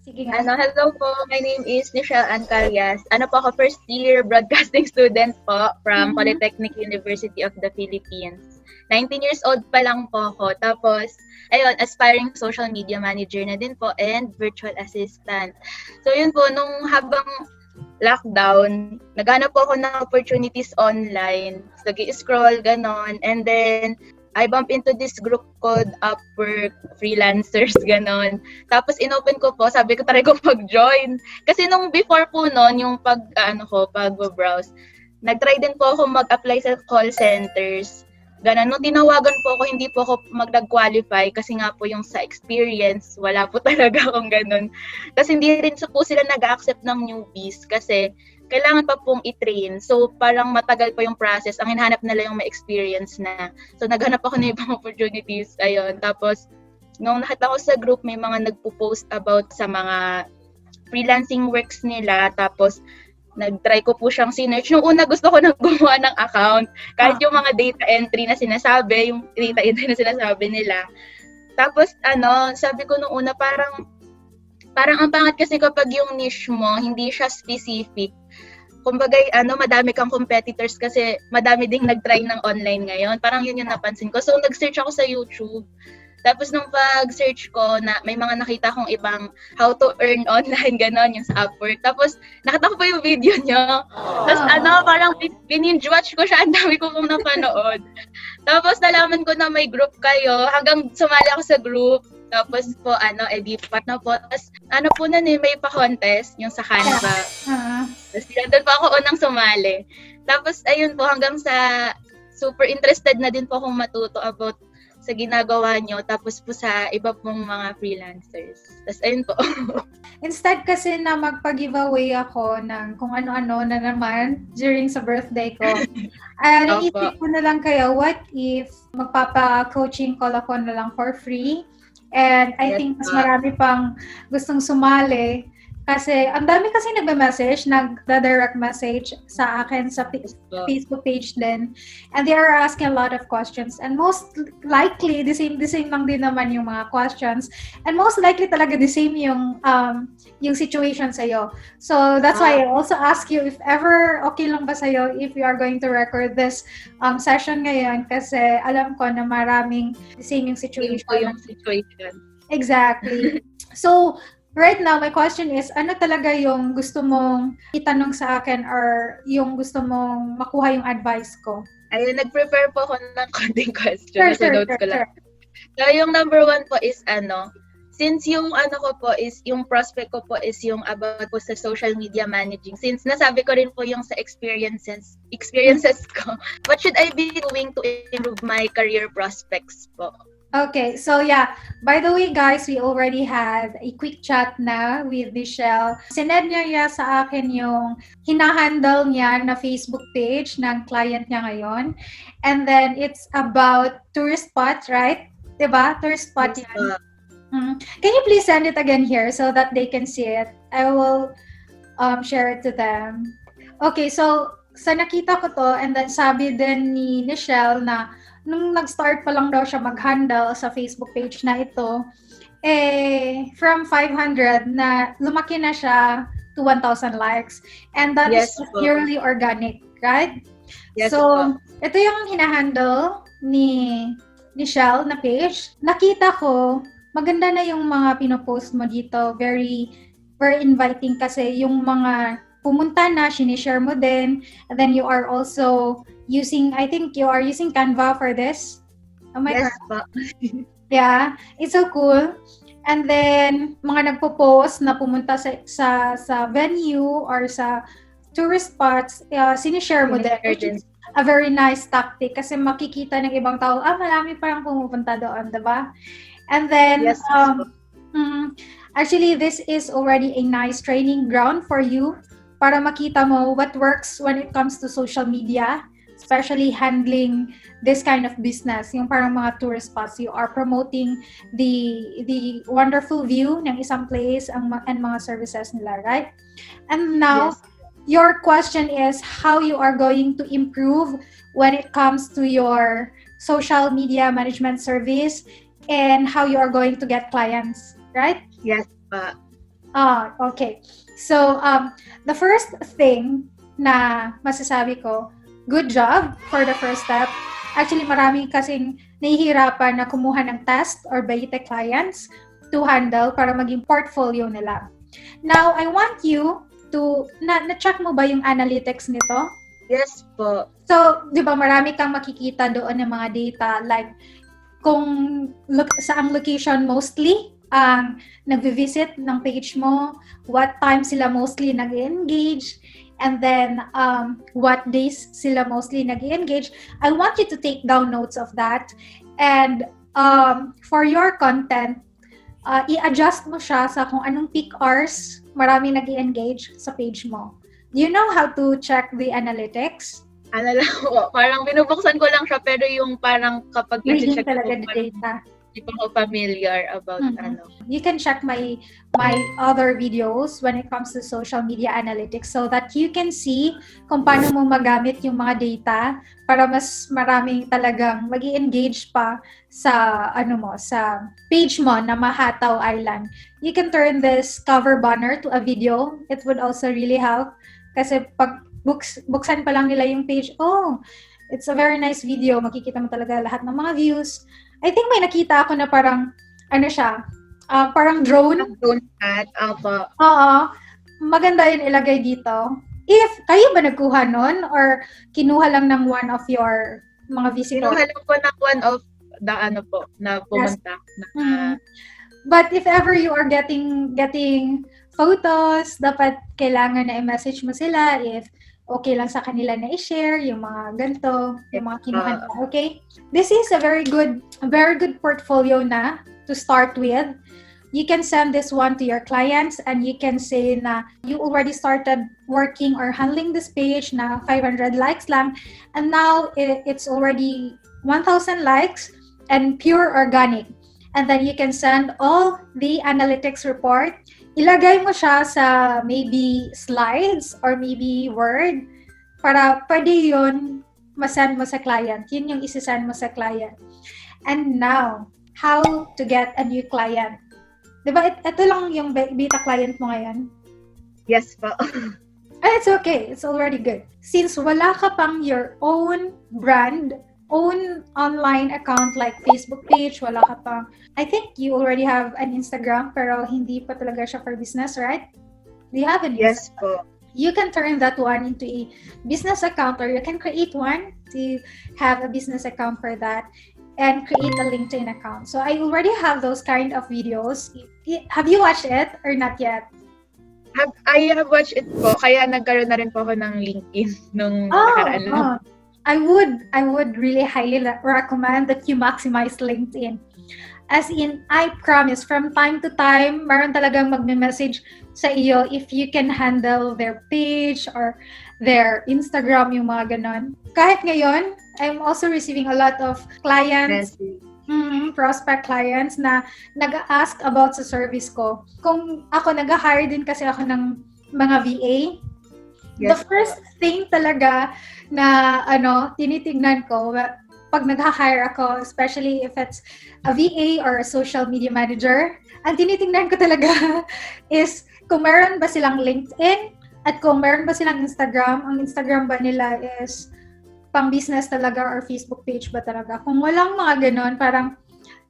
Sige nga. Hello po. My name is Nichelle Ann Carias. Po ako, first year broadcasting student po from Polytechnic University of the Philippines. 19 years old pa lang po ako. Tapos, ayun, aspiring social media manager na din po and virtual assistant. So, yun po, nung habang lockdown, naghanap po ako ng opportunities online. So, nag-scroll, ganon. And then, I bump into this group called Upwork Freelancers, ganon. Tapos inopen ko po, sabi ko try ko mag-join. Kasi nung before po noon, yung pag-browse, nag-try din po ako mag-apply sa call centers. Ganon, nung tinawagan po ako, hindi po ako mag-qualify kasi nga po yung sa experience, wala po talaga akong ganon. Kasi hindi rin po sila nag-accept ng newbies kasi kailangan pa pong i-train. So, parang matagal pa yung process. Ang hinahanap nila yung may experience na. So, naghanap ako ng ibang opportunities. Ayun. Tapos, nung nakita ko sa group, may mga nagpo-post about sa mga freelancing works nila. Tapos, nag-try ko po siyang sinearch. Nung una, gusto ko nang gumawa ng account. Kahit yung mga data entry na sinasabi, yung data entry na sinasabi nila. Tapos, sabi ko nung una, parang ang pangat kasi kapag yung niche mo, hindi siya specific. Kumbaga, madami kang competitors kasi madami ding nag-try ng online ngayon. Parang yun yung napansin ko. So, nag-search ako sa YouTube. Tapos, nung pag-search ko, na may mga nakita kong ibang how to earn online, gano'n, yung sa Upwork. Tapos, nakita ko pa yung video nyo. Tapos, parang binge-watch ko siya. Ang dami ko pong napanood. Tapos, nalaman ko na may group kayo. Hanggang sumali ako sa group. Tapos po, part na po. Tapos, po na may pa-contest, yung sa Canva. Tapos, doon po ako unang sumali. Tapos, ayun po, hanggang sa super interested na din po akong matuto about sa ginagawa nyo. Tapos po sa iba pong mga freelancers. Tapos, ayun po. Instead kasi na magpa-giveaway ako ng kung ano-ano na naman during sa birthday ko, naisip ko na lang kayo, what if magpapa-coaching call ako na lang for free? And I think mas marami pang gustong sumali kasi ang dami kasi nagme-message, nagda-direct message sa akin sa Facebook page din. And they are asking a lot of questions. And most likely, the same lang din naman yung mga questions. And most likely talaga the same yung situation sa'yo. So that's why I also ask you if ever okay lang ba sa'yo if you are going to record this session ngayon kasi alam ko na maraming the same yung situation. Exactly. So, right now, my question is, ano talaga yung gusto mong itanong sa akin or yung gusto mong makuha yung advice ko? Ayun, nag-prepare po ako ng konting question. Sure. So, yung number 1 po is since yung ko po is, yung prospect ko po is yung about po sa social media managing. Since nasabi ko rin po yung sa experiences ko, what should I be doing to improve my career prospects po? Okay, so yeah, by the way guys, we already had a quick chat na with Michelle. Sinend niya sa akin yung hinahandle niya na Facebook page ng client niya ngayon. And then it's about tourist spots, right? Diba? Tourist spot yan. Can you please send it again here so that they can see it? I will share it to them. Okay, so sa nakita ko to, and then sabi din ni Michelle na nung nag-start pa lang daw siya mag-handle sa Facebook page na ito, from 500 na lumaki na siya to 1,000 likes. And that is purely organic, right? Yes, so, ito yung hinahandle ni Michelle na page. Nakita ko, maganda na yung mga pinopost mo dito. Very, very inviting kasi yung mga pumunta na, sinishare mo din. And then you are also I think you are using Canva for this. Oh my God. Yeah, it's so cool. And then, mga nagpo-post na pumunta sa venue or sa tourist spots, sinishare mo din, which is a very nice tactic kasi makikita ng ibang tao, marami parang pumupunta doon, diba? And then, actually, this is already a nice training ground for you para makita mo what works when it comes to social media, especially handling this kind of business, yung parang mga tourist spots. You are promoting the wonderful view ng isang place and mga services nila, right? And now, your question is how you are going to improve when it comes to your social media management service and how you are going to get clients, right? Yes, pa. Okay. So, the first thing na masasabi ko, good job for the first step. Actually, marami kasing nahihirapan na kumuha ng test or beta clients to handle para maging portfolio nila. Now, I want you to, na-check mo ba yung analytics nito? Yes po. So, di ba marami kang makikita doon ng mga data like kung saang location mostly ang nagvi-visit ng page mo, what time sila mostly nag-engage, and then what days sila mostly nag-engage. I want you to take down notes of that. And for your content, i-adjust mo siya sa kung anong peak hours marami nag-engage sa page mo. Do you know how to check the analytics? Ano lang po, parang binubuksan ko lang siya, pero yung parang kapag Reading nag-check talaga ko, the parang data. hindi pa ako familiar about You can check my other videos when it comes to social media analytics so that you can see kung paano mo magamit yung mga data para mas maraming talagang magi-engage pa sa sa page mo na Mahataw Island. You can turn this cover banner to a video. It would also really help kasi pag buksan pa lang nila yung page, it's a very nice video. Makikita mo talaga lahat ng mga views. I think may nakita ako na parang, parang drone. Drone cat, opo. Oo. Maganda yun ilagay dito. If kayo ba nagkuha nun or kinuha lang ng one of your mga visitors? Kinuha lang po ng one of the na pumunta. Yes. But if ever you are getting photos, dapat kailangan na i-message mo sila if okay lang sa kanila na i-share yung mga ganito, yung mga kinuha nila, okay? This is a very good portfolio na to start with. You can send this one to your clients and you can say na you already started working or handling this page na 500 likes lang and now it's already 1,000 likes and pure organic. And then you can send all the analytics report. Ilagay mo siya sa maybe slides or maybe Word para pwede yun masend mo sa client. Yun yung isasend mo sa client. And now, how to get a new client. Diba, ito lang yung beta client mo ngayon? Yes po. It's okay. It's already good. Since wala ka pang your own brand, own online account like Facebook page, wala ka pang, I think you already have an Instagram pero hindi pa talaga siya for business, right? Do you have an Instagram? Yes po. You can turn that one into a business account or you can create one to have a business account for that and create a LinkedIn account. So I already have those kind of videos. Have you watched it or not yet? I have watched it po, kaya nagkaroon na rin po ako ng LinkedIn nung nakaraan lang. I would really highly recommend that you maximize LinkedIn. As in, I promise, from time to time, meron talagang magme-message sa iyo if you can handle their page or their Instagram, yung mga ganon. Kahit ngayon, I'm also receiving a lot of clients, prospect clients na nag-ask about sa service ko. Kung ako, nag-hire din kasi ako ng mga VA. Yes, the first thing talaga na tinitignan ko pag nag-hire ako, especially if it's a VA or a social media manager, ang tinitignan ko talaga is kung meron ba silang LinkedIn at kung meron ba silang Instagram. Ang Instagram ba nila is pang business talaga or Facebook page ba talaga. Kung walang mga ganon, parang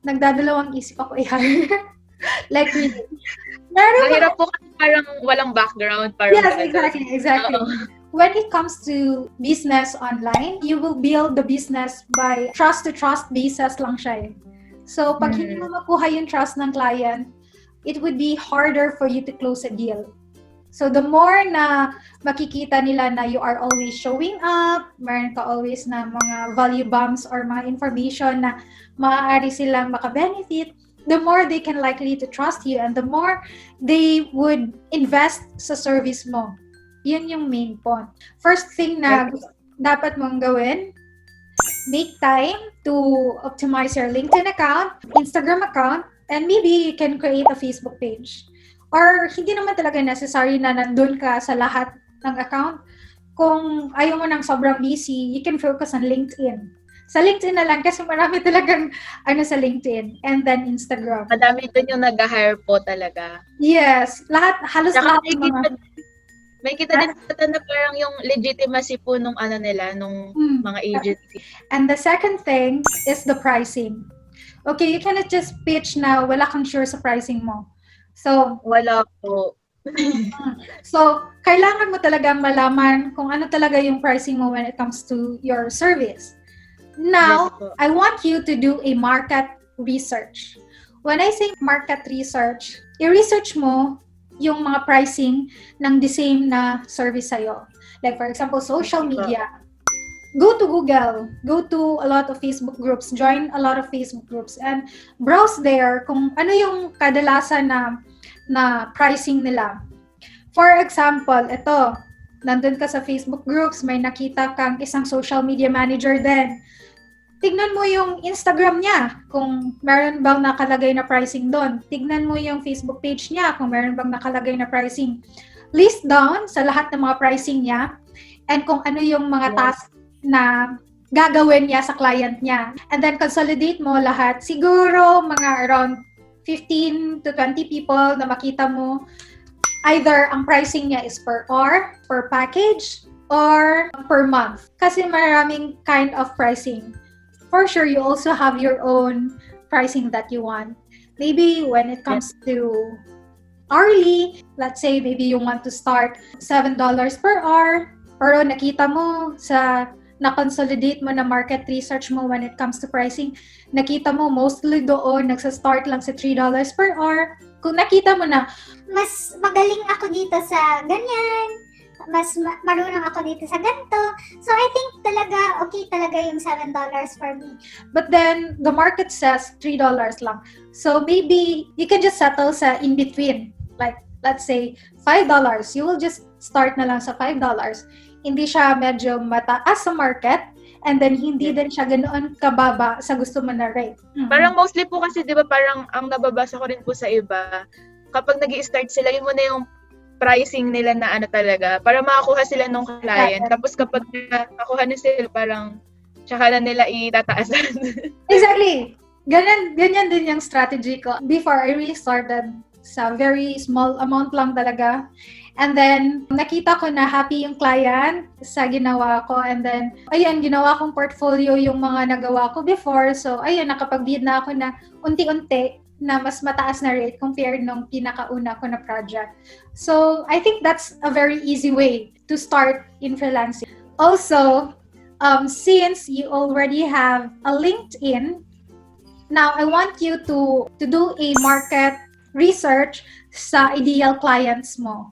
nagdadalawang isip ako i-hire. Like really. Mahirap po kasi parang walang background. Parang yes, exactly. When it comes to business online, you will build the business by trust-to-trust basis lang siya eh. So, pag hindi mo makuha yung trust ng client, it would be harder for you to close a deal. So, the more na makikita nila na you are always showing up, meron ka always na mga value bombs or mga information na maaari silang maka-benefit, the more they can likely to trust you and the more they would invest sa service mo. Yun yung main point. First thing na dapat mong gawin, make time to optimize your LinkedIn account, Instagram account, and maybe you can create a Facebook page. Or hindi naman talaga necessary na nandun ka sa lahat ng account. Kung ayaw mo nang sobrang busy, you can focus on LinkedIn. Sa LinkedIn na lang kasi marami talagang sa LinkedIn and then Instagram. Madami dun yung nag-hire po talaga. Yes, halos Tsaka lahat ng mga may kita din na parang yung legitimacy po nung nila, nung mga agency. And the second thing is the pricing. Okay, you cannot just pitch na wala kang sure sa pricing mo. So, wala po. So, kailangan mo talagang malaman kung ano talaga yung pricing mo when it comes to your service. Now, Yes, I want you to do a market research. When I say market research, i-research mo yung mga pricing ng the same na service sa'yo. Like for example, social media. Go to Google, go to a lot of Facebook groups, join a lot of Facebook groups, and browse there kung ano yung kadalasan na pricing nila. For example, ito, nandun ka sa Facebook groups, may nakita kang isang social media manager din. Tignan mo yung Instagram niya, kung meron bang nakalagay na pricing doon. Tignan mo yung Facebook page niya, kung meron bang nakalagay na pricing. List down sa lahat ng mga pricing niya, and kung ano yung mga task na gagawin niya sa client niya. And then consolidate mo lahat. Siguro mga around 15 to 20 people na makita mo, either ang pricing niya is per hour, per package, or per month. Kasi maraming kind of pricing. For sure, you also have your own pricing that you want. Maybe when it comes to hourly, let's say maybe you want to start $7 per hour, pero nakita mo na-consolidate mo na market research mo when it comes to pricing, nakita mo mostly doon nagsa-start lang sa $3 per hour. Kung nakita mo na, mas magaling ako dito sa ganyan, mas marunong ako dito sa ganito. So I think talaga, okay talaga yung $7 for me. But then, the market says $3 lang. So maybe you can just settle sa in-between. Like, let's say, $5. You will just start na lang sa $5. Hindi siya medyo mataas sa market, and then hindi din siya ganoon kababa sa gusto mo na rate. Parang mostly po kasi, di ba, parang ang nababasa ko rin po sa iba, kapag nag-i-start sila, yun muna yung pricing nila na talaga, para makakuha sila ng client. Tapos kapag nakuha na sila, parang tsaka na nila itataasan. Exactly! Ganyan din yung strategy ko. Before, I really started sa very small amount lang talaga. And then, nakita ko na happy yung client sa ginawa ko. And then, ayan, ginawa kong portfolio yung mga nagawa ko before. So, ayan, nakapag-bid na ako na unti-unti na mas mataas na rate compared nung pinakauna ko na project. So, I think that's a very easy way to start in freelancing. Also, since you already have a LinkedIn, now I want you to do a market research sa ideal clients mo.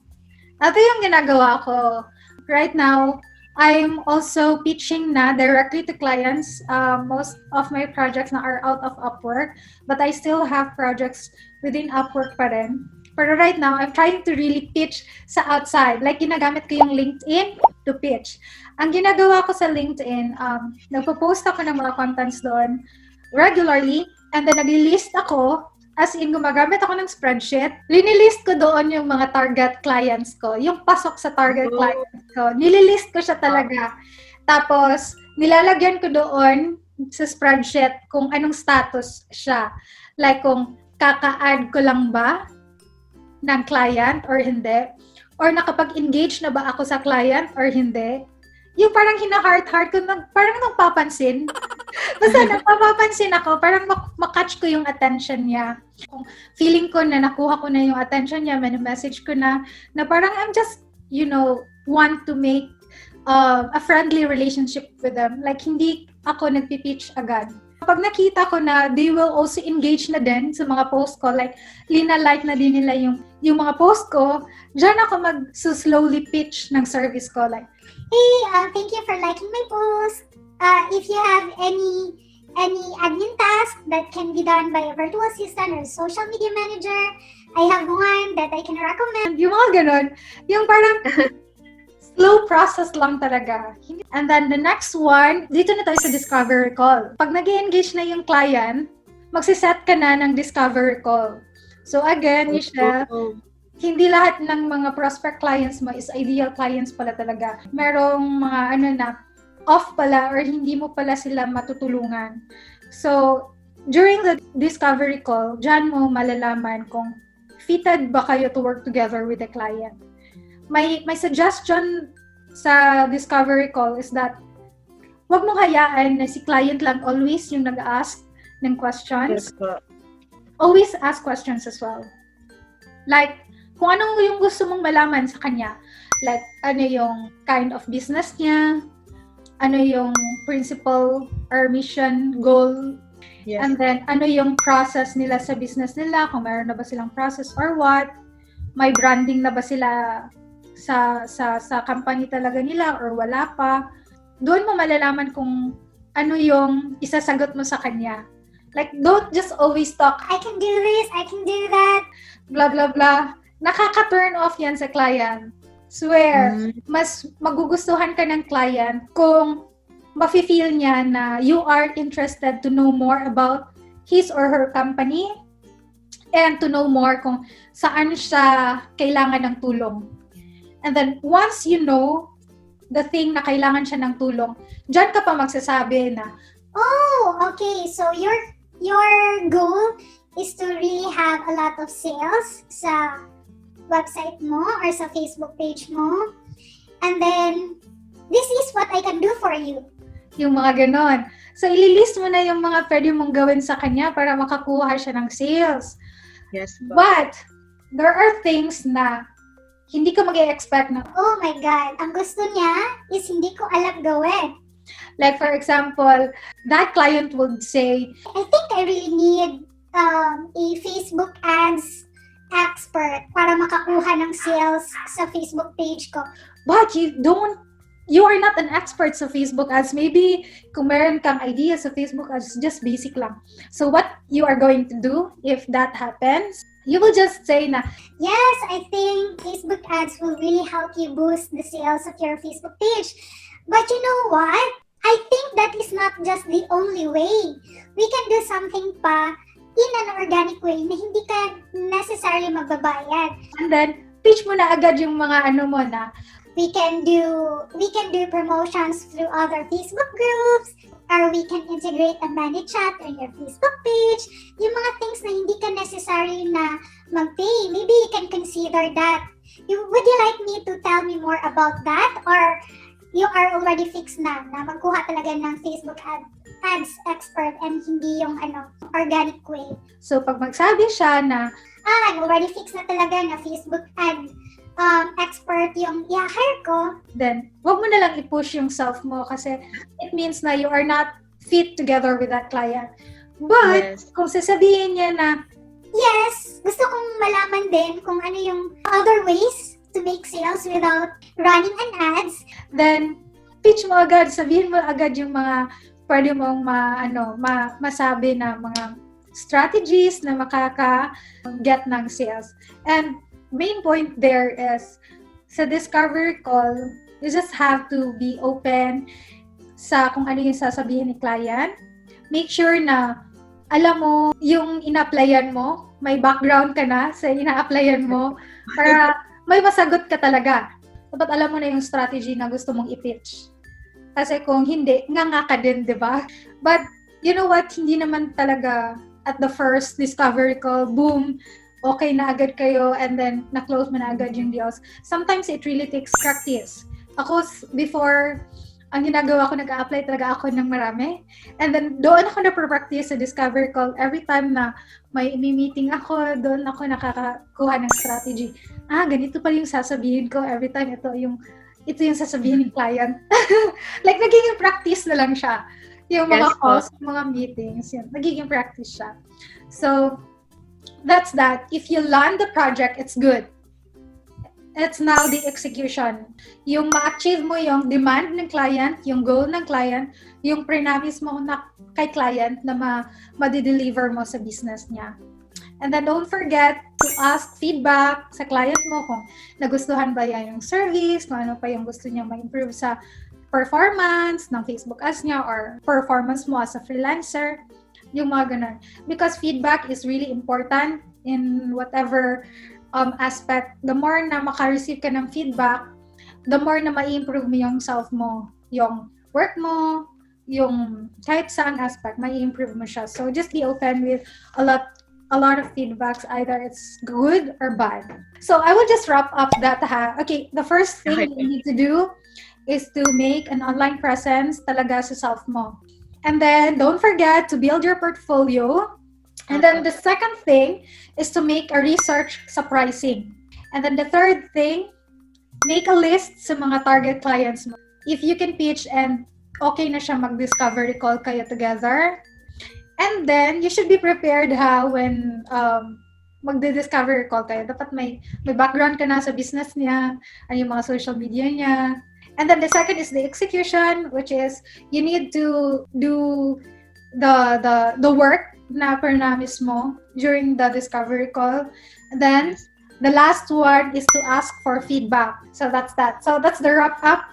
Ito yung ginagawa ko. Right now, I'm also pitching na directly to clients. Most of my projects na are out of Upwork, but I still have projects within Upwork pa rin. Pero right now, I'm trying to really pitch sa outside. Like, ginagamit ko yung LinkedIn to pitch. Ang ginagawa ko sa LinkedIn, nagpo-post ako ng mga contents doon regularly, and then nag-list ako. As in, gumagamit ako ng spreadsheet. Linilist ko doon yung mga target clients ko. Yung pasok sa target clients ko. Nililist ko siya talaga. Tapos, nilalagyan ko doon sa spreadsheet kung anong status siya. Like, kung kaka-add ko lang ba ng client or hindi. Or nakapag-engage na ba ako sa client or hindi. Yung parang hina-heart-heart ko, parang nagpapansin. Basta nagpapansin ako, parang makatch ko yung attention niya. Kung feeling ko na nakuha ko na yung attention niya, message ko na parang I'm just, want to make a friendly relationship with them. Like, hindi ako nagpipitch agad. Kapag nakita ko na they will also engage na din sa mga post ko, like, lina-like na din nila yung mga post ko, dyan ako mag-slowly pitch ng service ko. Like, hey, thank you for liking my post. If you have any admin task that can be done by a virtual assistant or social media manager, I have one that I can recommend. Yung mga ganun, yung parang slow process lang talaga. And then the next one, dito na tayo sa discovery call. Pag nag-engage na yung client, magsiset ka na ng discovery call. So again, Michelle, hindi lahat ng mga prospect clients mo is ideal clients pala talaga. Merong mga off pala or hindi mo pala sila matutulungan. So, during the discovery call, dyan mo malalaman kung fitted ba kayo to work together with the client. My suggestion sa discovery call is that wag mong hayaan na si client lang always yung nag-ask ng questions. Yes po. Always ask questions as well. Like, kung anong yung gusto mong malaman sa kanya. Like, ano yung kind of business niya, ano yung principle or mission, goal, Yes. and then ano yung process nila sa business nila, kung meron na ba silang process or what, may branding na ba sila sa company talaga nila or wala pa. Doon mo malalaman kung ano yung isasagot mo sa kanya. Like, don't just always talk, I can do this, I can do that. blah, blah, blah. Nakaka-turn off yan sa client. Swear, mas magugustuhan ka ng client kung mafe-feel niya na you are interested to know more about his or her company and to know more kung saan siya kailangan ng tulong. And then, once you know the thing na kailangan siya ng tulong, dyan ka pa magsasabi na, Oh, okay. So your goal is to really have a lot of sales sa website mo or sa Facebook page mo. And then, this is what I can do for you. yung mga ganon. So, ililist mo na yung mga pwede mong gawin sa kanya para makakuha siya ng sales. Yes po. But, there are things na hindi ka mag-expect na, Oh my God. Ang gusto niya is hindi ko alam gawin. like for example, that client would say, I think I really need a Facebook ads expert para makakuha ng sales sa Facebook page ko. but you are not an expert sa Facebook ads. Maybe kung meron kang idea sa Facebook ads, just basic lang. So what you are going to do if that happens, you will just say na, Yes, I think Facebook ads will really help you boost the sales of your Facebook page. But you know what? I think that is not just the only way. We can do something pa in an organic way na hindi ka necessarily magbabayad. and then, pitch mo na agad yung mga ano mo na, We can do promotions through other Facebook groups, or we can integrate a ManyChat on your Facebook page. Yung mga things na hindi ka necessary na mag-pay, maybe you can consider that. Would you like me to tell me more about that? Or you are already fixed na magkuha talaga ng Facebook ads expert and hindi yung organic way? so pag magsabi siya na, I'm already fixed na talaga na Facebook ad expert yung i-hire ko. then wag mo na lang i-push yung self mo kasi it means na you are not fit together with that client. But, Yes. kung sasabihin niya na, Yes, gusto kong malaman din kung ano yung other ways to make sales without running an ads. then pitch mo agad, sabihin mo agad yung mga pwede mong masabi na mga strategies na makaka-get ng sales. And main point there is, sa discovery call, you just have to be open sa kung ano yung sasabihin ni client. Make sure na alam mo yung ina-applyan mo, may background ka na sa ina-applyan mo para may masagot ka talaga. Dapat alam mo na yung strategy na gusto mong i-pitch. Kasi kung hindi, nga ka din, di ba? But, you know what, hindi naman talaga at the first discovery call, boom, okay na agad kayo, and then na-close mo na agad yung deals. Sometimes it really takes practice. Ako, before, ang ginagawa ko, nag-a-apply talaga ako ng marami. And then, doon ako na-practice sa discovery call. Every time na may meeting ako, doon ako nakakakuha ng strategy. Ganito pa yung sasabihin ko. Every time, ito yung sasabihin ng client. Like, nagiging practice na lang siya. Yung mga Yes, calls, mga meetings, yun, nagiging practice siya. So, that's that. If you land the project, it's good. It's now the execution. Yung ma-achieve mo yung demand ng client, yung goal ng client, yung pre-promise mo na kay client na ma-deliver mo sa business niya. And then don't forget to ask feedback sa client mo kung nagustuhan ba yan yung service, kung ano pa yung gusto niya ma-improve sa performance ng Facebook ads niya or performance mo as a freelancer. Yung mga ganun. Because feedback is really important in whatever aspect. The more na maka-receive ka ng feedback, the more na ma-improve mo yung self mo, yung work mo, yung kahit saan aspect, may improve mo siya. So just be open with a lot of feedbacks, either it's good or bad. So I will just wrap up that Okay, the first thing Okay. you need to do is to make an online presence talaga sa self mo. And then don't forget to build your portfolio. And then the second thing is to make a research sa pricing. And then the third thing, make a list sa mga target clients mo. If you can pitch and okay na siya mag-discovery call kayo together. And then, you should be prepared when magdi-discovery call kayo. Dapat may background ka na sa business niya, ano yung mga social media niya. And then the second is the execution, which is you need to do the work na pernamis mo during the discovery call. And then, the last one is to ask for feedback. So that's that. So that's the wrap up.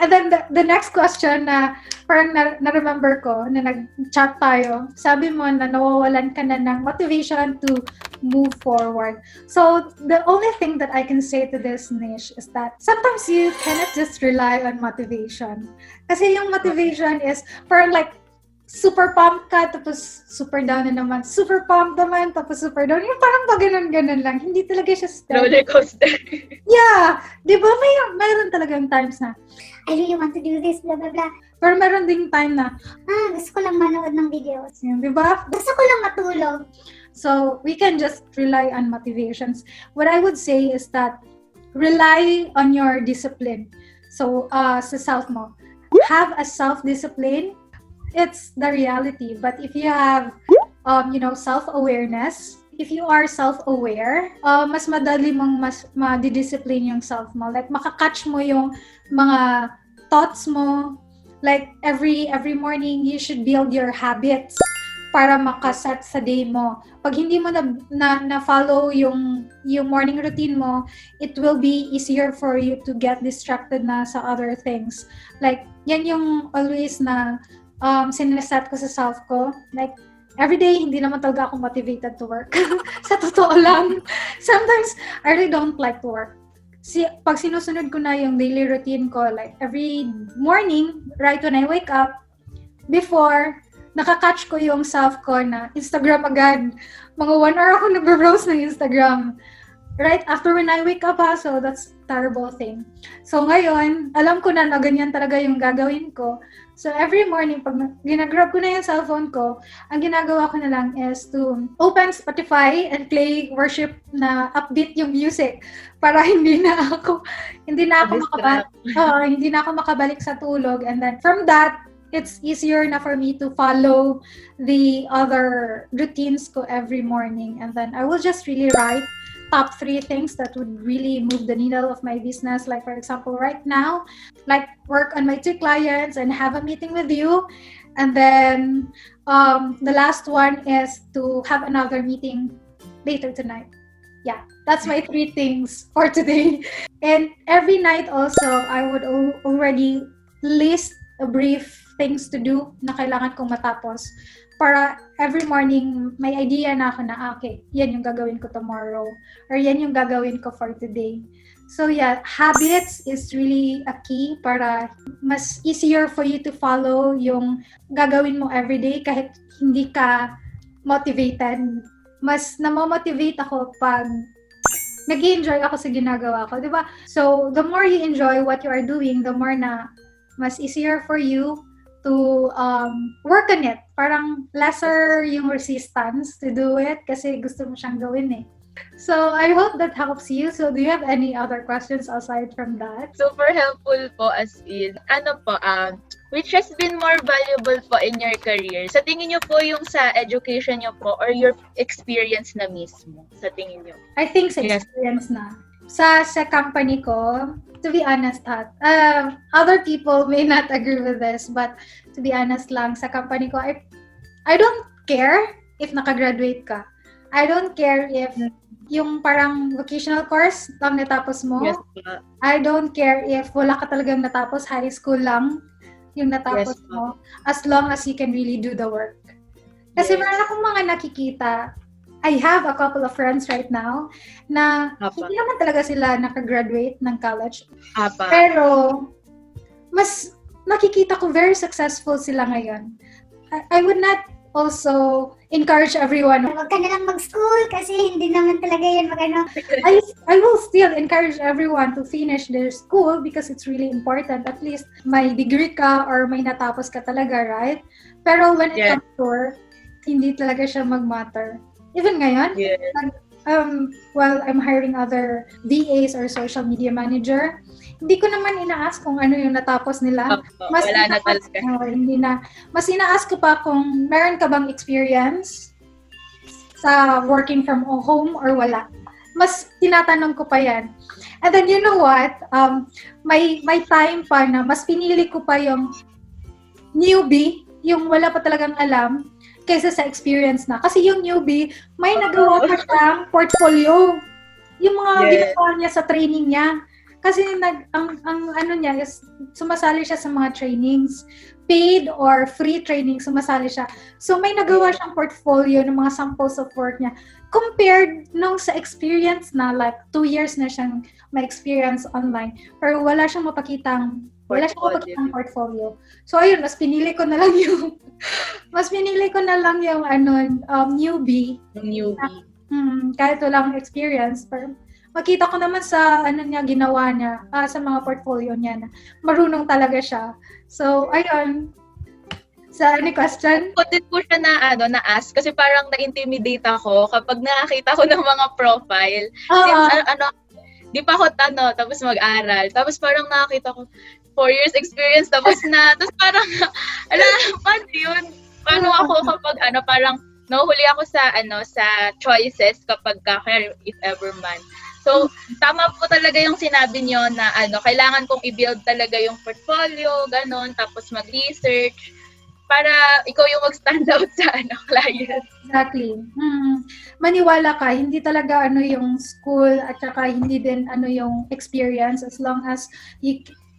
And then the next question na parang na-remember ko na nag-chat tayo, sabi mo na nawawalan ka na ng motivation to move forward. So the only thing that I can say to this, Nish, is that sometimes you cannot just rely on motivation. Kasi yung motivation is parang like super pumped ka, tapos super down na naman. Super pumped naman, tapos super down. Yung parang ganun lang. Hindi talaga siya steady. Roller coaster. Yeah! Di ba? Mayroon talagang times na, I really want to do this, blah, blah, blah. pero meron ding time na, Gusto ko lang manood ng videos. di ba? Gusto ko lang matulog. So, we can just rely on motivations. What I would say is that, rely on your discipline. So, sa self mo. Have a self-discipline. It's the reality. But if you have, self-awareness, if you are self-aware, mas madali mong ma-discipline yung self mo. Like, makakatch mo yung mga thoughts mo. Like, every morning, you should build your habits para makaset sa day mo. Pag hindi mo na follow yung morning routine mo, it will be easier for you to get distracted na sa other things. Like, yan yung always na sineset ko sa self ko. Like, every day, hindi naman talaga ako motivated to work. Sa totoo lang. Sometimes, I really don't like to work. Pag sinusunod ko na yung daily routine ko, like, every morning, right when I wake up, before, nakakatch ko yung self ko na Instagram agad. Mga 1 hour ako nag-browse ng Instagram. Right after when I wake up so that's terrible thing. So ngayon, alam ko na ganyan talaga yung gagawin ko. So every morning, pag ginagrab ko na yung cellphone ko, ang ginagawa ko na lang is to open Spotify and play worship na upbeat yung music para hindi na ako makabalik sa tulog. And then from that, it's easier na for me to follow the other routines ko every morning. And then I will just really write top 3 things that would really move the needle of my business. Like, for example, right now, like, work on my 2 clients and have a meeting with you. And then the last one is to have another meeting later tonight. Yeah, that's my 3 things for today. And every night also, I would already list a brief things to do na kailangan kong matapos. Para every morning, may idea na ako na, okay, yan yung gagawin ko tomorrow. Or yan yung gagawin ko for today. So yeah, habits is really a key para mas easier for you to follow yung gagawin mo everyday kahit hindi ka motivated. Mas namomotivate ako pag nag-enjoy ako sa ginagawa ko, di ba? So the more you enjoy what you are doing, the more na mas easier for you to work on it. Parang lesser yung resistance to do it kasi gusto mo siyang gawin eh. So, I hope that helps you. So, do you have any other questions aside from that? Super helpful po as in, which has been more valuable po in your career? Sa tingin niyo po yung sa education niyo po or your experience na mismo? Sa tingin niyo? I think sa experience na. Sa company ko, to be honest, other people may not agree with this, but to be honest lang, sa company ko, I don't care if nakagraduate ka. I don't care if yung parang vocational course lang natapos mo. Yes, I don't care if wala ka talagang natapos, high school lang yung natapos mo, as long as you can really do the work. Kasi meron akong mga nakikita, I have a couple of friends right now na hindi naman talaga sila nakagraduate ng college. Pero mas nakikita ko very successful sila ngayon. I would not also encourage everyone. Huwag ka na lang mag-school kasi hindi naman talaga yan mag-ano. I will still encourage everyone to finish their school because it's really important. At least may degree ka or may natapos ka talaga, right? Pero when it comes to work, hindi talaga siya mag-matter. Even ngayon, while I'm hiring other VAs or social media manager, hindi ko naman ina-ask kung ano yung natapos nila. Mas wala na talaga. Hindi na. Mas ina-ask ko pa kung meron ka bang experience sa working from home or wala. Mas tinatanong ko pa yan. And then you know what? May time pa na mas pinili ko pa yung newbie, yung wala pa talagang alam, kaysa sa experience na. Kasi yung newbie, may nagawa pa siyang portfolio. Yung mga ginagawa niya sa training niya. Kasi ang ano niya is sumasali siya sa mga trainings. Paid or free training, sumasali siya. So may nagawa siyang portfolio ng mga samples of work niya. Compared nung sa experience na like 2 years na siyang may experience online. Pero wala siyang mapakitang portfolio. So ayun, mas pinili ko na lang yung newbie. Kahit walang experience, pero makita ko naman sa niya ginawa niya, sa mga portfolio niya na marunong talaga siya. So ayun. Sa any question? Din po siya na ask kasi parang na-intimidate ako kapag nakakita ko ng mga profile. Di pa ako tapos mag-aral. Tapos parang nakakita ko 4 years experience tapos na. Tapos parang paano yun? Paano ako kapag parang nahuhuli ako sa choices kapag if ever man. So, tama po talaga yung sinabi niyo na kailangan kong i-build talaga yung portfolio, ganon, tapos mag-research para ikaw yung mag-stand out sa client. Exactly. Maniwala ka, hindi talaga yung school at saka hindi din yung experience, as long as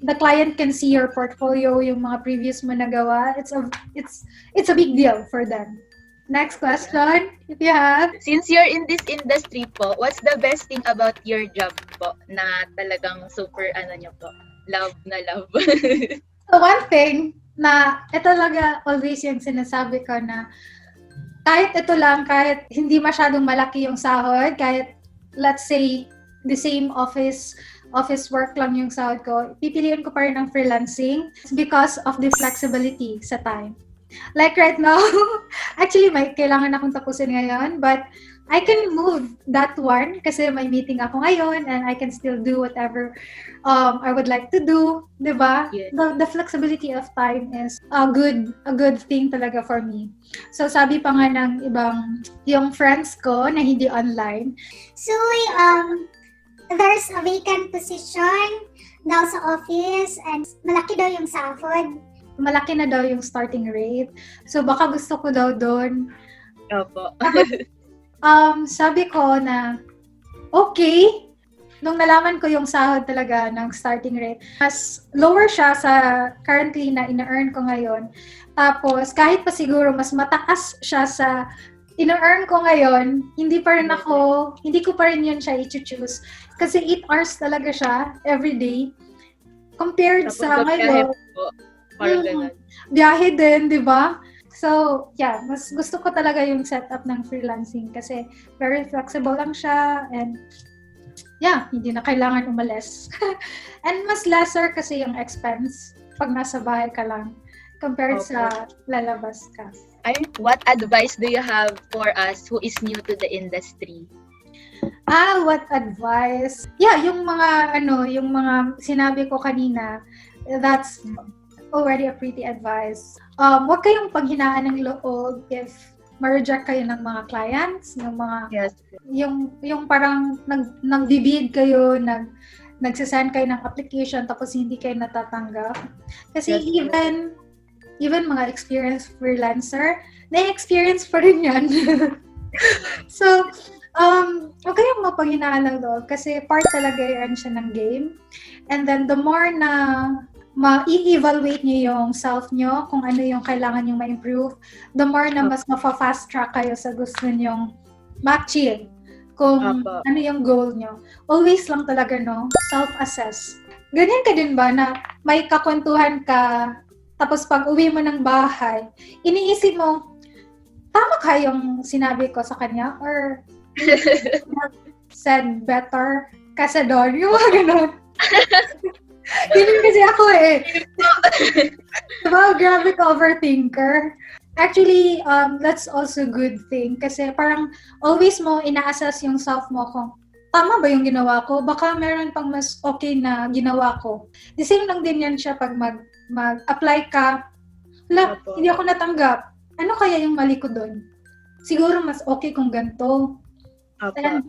the client can see your portfolio, yung mga previous mo nagawa, it's a big deal for them. Next question, if you have. Since you're in this industry po, what's the best thing about your job po na talagang super niyo po? Love na love. So one thing na ito talaga always yung sinasabi ko na kahit hindi masyadong malaki yung sahod, kahit let's say the same office work lang yung sahod ko, pipiliin ko pa rin ang freelancing because of the flexibility sa time. Like right now, actually may kailangan akong tapusin ngayon, but I can move that one kasi may meeting ako ngayon and I can still do whatever I would like to do, diba? Yes. The flexibility of time is a good thing talaga for me. So sabi pa nga ng yung friends ko na hindi online. So, there's a vacant position daw sa office and malaki daw yung sahod. Malaki na daw yung starting rate. So baka gusto ko daw doon. Opo. Sabi ko na okay, nung nalaman ko yung sahod talaga ng starting rate, mas lower siya sa currently na ina-earn ko ngayon. Tapos kahit pa siguro mas mataas siya sa ina-earn ko ngayon, hindi ko pa rin yun siya i-choose. Kasi 8 hours talaga siya every day. Compared tapos sa ngayon, biyahe din, di ba? So, yeah, mas gusto ko talaga yung setup ng freelancing kasi very flexible lang siya and yeah, hindi na kailangan umalis. And mas lesser kasi yung expense pag nasa bahay ka lang compared sa lalabas ka. What advice do you have for us who is new to the industry? What advice? Yeah, yung mga sinabi ko kanina, that's already a pretty advice. Huwag kayong paghinaan ng loob if ma-reject kayo ng mga clients, ng mga yung parang nag-bid kayo, nagsasend kayo ng application tapos hindi kayo natatanggap. Kasi even mga experienced freelancer, na-experience pa rin yan. So, huwag kayong mapaghinaan ng loob kasi part talaga yan siya ng game. And then the more na ma-evaluate niyo yung self niyo, kung ano yung kailangan niyo ma-improve, the more na mas ma-fast track kayo sa gusto niyong ma-achieve. Kung ano yung goal niyo. Always lang talaga, self-assess. ganyan ka din ba na may kakwentuhan ka, tapos pag uwi mo ng bahay, iniisip mo, tama ka yung sinabi ko sa kanya? Or said better kasi doon? Yung mga ganun. Ganun kasi ako eh. Diba, grabe ka overthinker. Actually, that's also good thing kasi parang always mo ina-assess yung self mo kung tama ba yung ginawa ko? Baka meron pang mas okay na ginawa ko. The same lang din yan siya pag mag-apply ka. Wala, Opo. hindi ako natanggap. Ano kaya yung mali ko doon? Siguro mas okay kung ganito. And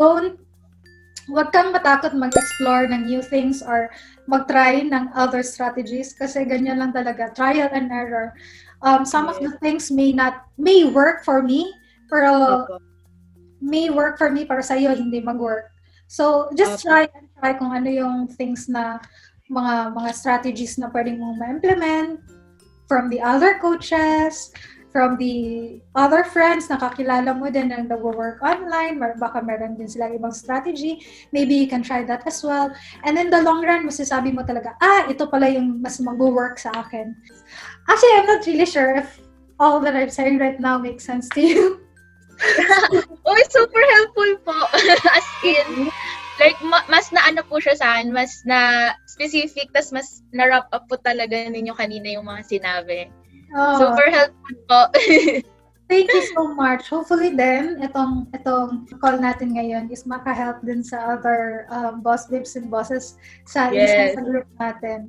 huwag kang matakot mag-explore ng new things or mag-try ng other strategies kasi ganyan lang talaga. Trial and error. Some of the things may work for me, pero Opo. may work for me, pero sa'yo hindi mag-work. So, just try kung ano yung things na mga strategies na pwedeng mong ma-implement from the other coaches, from the other friends na kakilala mo din na nag-work online, baka meron din sila ibang strategy. Maybe you can try that as well. And in the long run, masasabi mo talaga, ito pala yung mas mag-work sa akin. Actually, I'm not really sure if all that I'm saying right now makes sense to you. Uy, super helpful po. As in, like, mas na ano po siya sa akin, mas na specific, tas mas na-wrap up po talaga ninyo kanina yung mga sinabi. Oh, Super helpful po. thank you so much. Hopefully then, itong call natin ngayon is maka-help din sa other boss babes and bosses sa Yes. sa group natin.